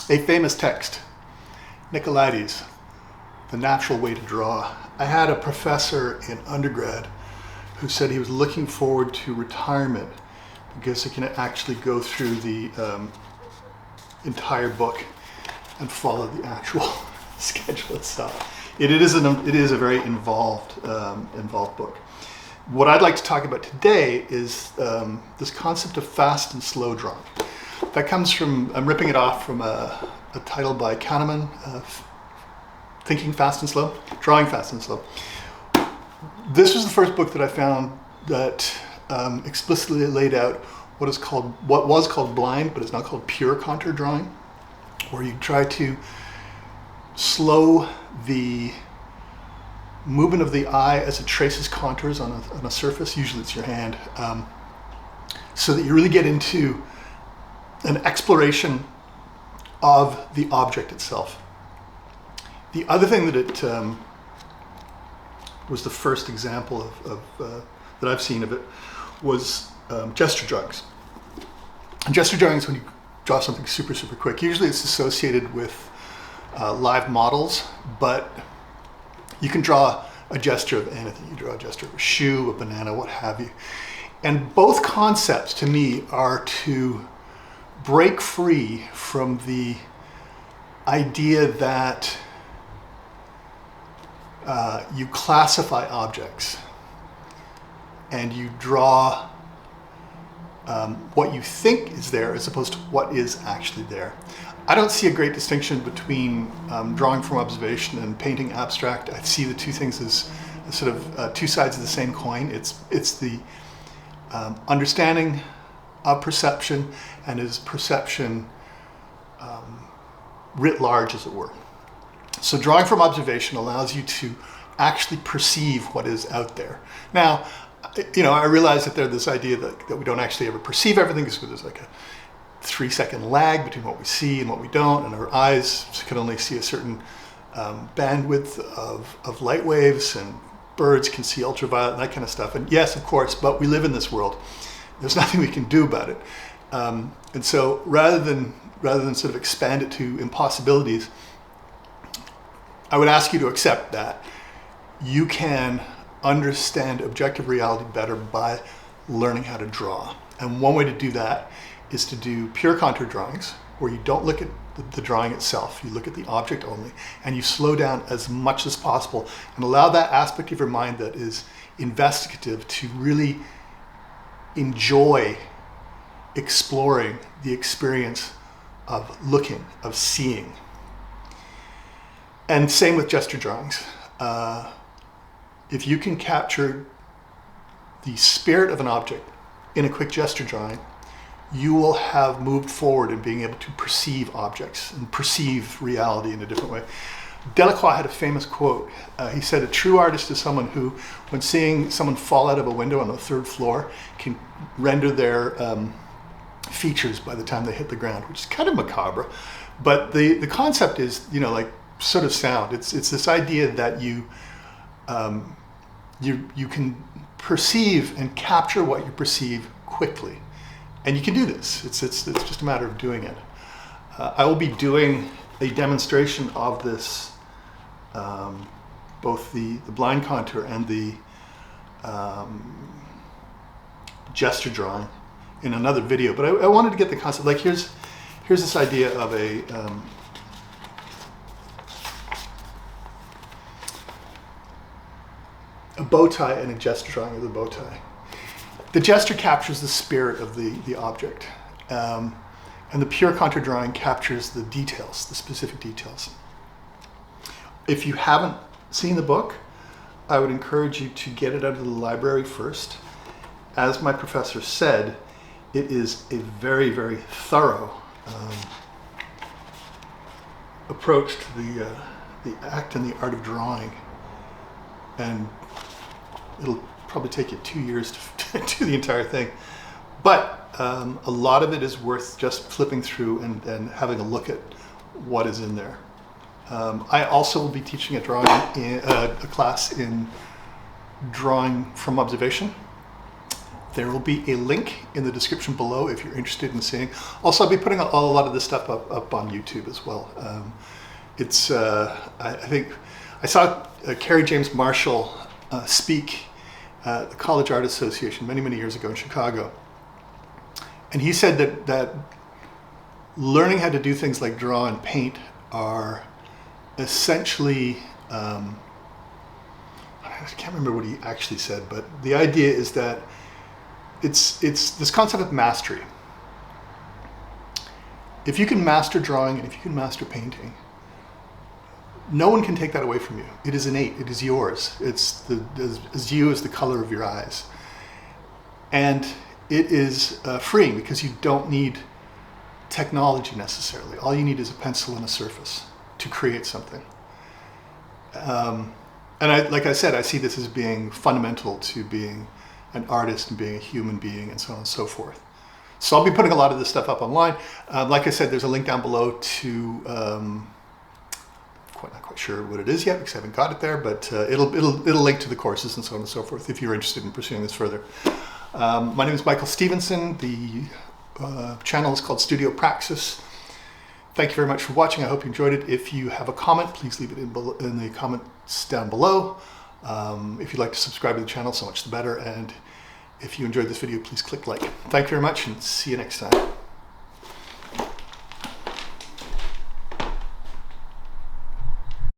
A famous text, Nicolaïdes, The Natural Way to Draw. I had a professor in undergrad who said he was looking forward to retirement because he can actually go through the entire book and follow the actual schedule itself. It is a very involved book. What I'd like to talk about today is this concept of fast and slow drawing. That comes from, I'm ripping it off from a title by Kahneman, Thinking Fast and Slow, Drawing Fast and Slow. This was the first book that I found that explicitly laid out what was called blind, but it's now called pure contour drawing, where you try to slow the movement of the eye as it traces contours on a surface, usually it's your hand, so that you really get into an exploration of the object itself. The other thing that it was the first example of that I've seen of it was gesture drawings. And gesture drawings, when you draw something super, super quick, usually it's associated with live models, but you can draw a gesture of anything. You draw a gesture of a shoe, a banana, what have you. And both concepts to me are to break free from the idea that you classify objects and you draw what you think is there as opposed to what is actually there. I don't see a great distinction between drawing from observation and painting abstract. I see the two things as sort of two sides of the same coin. It's the understanding of perception and is perception writ large, as it were. So drawing from observation allows you to actually perceive what is out there. Now, I realize that there's this idea that we don't actually ever perceive everything because there's like a 3-second lag between what we see and what we don't, and our eyes can only see a certain bandwidth of light waves, and birds can see ultraviolet and that kind of stuff. And yes, of course, but we live in this world. There's nothing we can do about it. And so rather than sort of expand it to impossibilities, I would ask you to accept that you can understand objective reality better by learning how to draw. And one way to do that is to do pure contour drawings, where you don't look at the drawing itself, you look at the object only, and you slow down as much as possible and allow that aspect of your mind that is investigative to really enjoy exploring the experience of looking, of seeing. And same with gesture drawings. If you can capture the spirit of an object in a quick gesture drawing, you will have moved forward in being able to perceive objects and perceive reality in a different way. Delacroix had a famous quote. He said, a true artist is someone who, when seeing someone fall out of a window on the 3rd floor, can render their features by the time they hit the ground, which is kind of macabre. But the concept is, like sort of sound. It's this idea that you can perceive and capture what you perceive quickly. And you can do this. It's just a matter of doing it. I will be doing a demonstration of this, both the blind contour and the gesture drawing in another video. But I wanted to get the concept. Like here's this idea of a bow tie and a gesture drawing of the bow tie. The gesture captures the spirit of the object, and the pure contour drawing captures the details, the specific details. If you haven't seen the book, I would encourage you to get it out of the library first. As my professor said, it is a very, very thorough approach to the act and the art of drawing, and it'll probably take you 2 years to do the entire thing. But a lot of it is worth just flipping through and having a look at what is in there. I also will be teaching a class in drawing from observation. There will be a link in the description below if you're interested in seeing. Also, I'll be putting a lot of this stuff up on YouTube as well. I think I saw Kerry James Marshall speak at the College Art Association many years ago in Chicago. And he said that learning how to do things like draw and paint are essentially, I can't remember what he actually said, but the idea is that it's this concept of mastery. If you can master drawing and if you can master painting, no one can take that away from you. It is innate, it is yours. It's as you as the color of your eyes. And it is freeing because you don't need technology necessarily. All you need is a pencil and a surface to create something. And like I said, I see this as being fundamental to being an artist and being a human being and so on and so forth. So I'll be putting a lot of this stuff up online. Like I said, there's a link down below to, not quite sure what it is yet because I haven't got it there, but it'll link to the courses and so on and so forth if you're interested in pursuing this further. My name is Michael Stevenson. The channel is called Studio Praxis. Thank you very much for watching. I hope you enjoyed it. If you have a comment, please leave it in the comments down below. If you'd like to subscribe to the channel, so much the better. And if you enjoyed this video, please click like. Thank you very much and see you next time.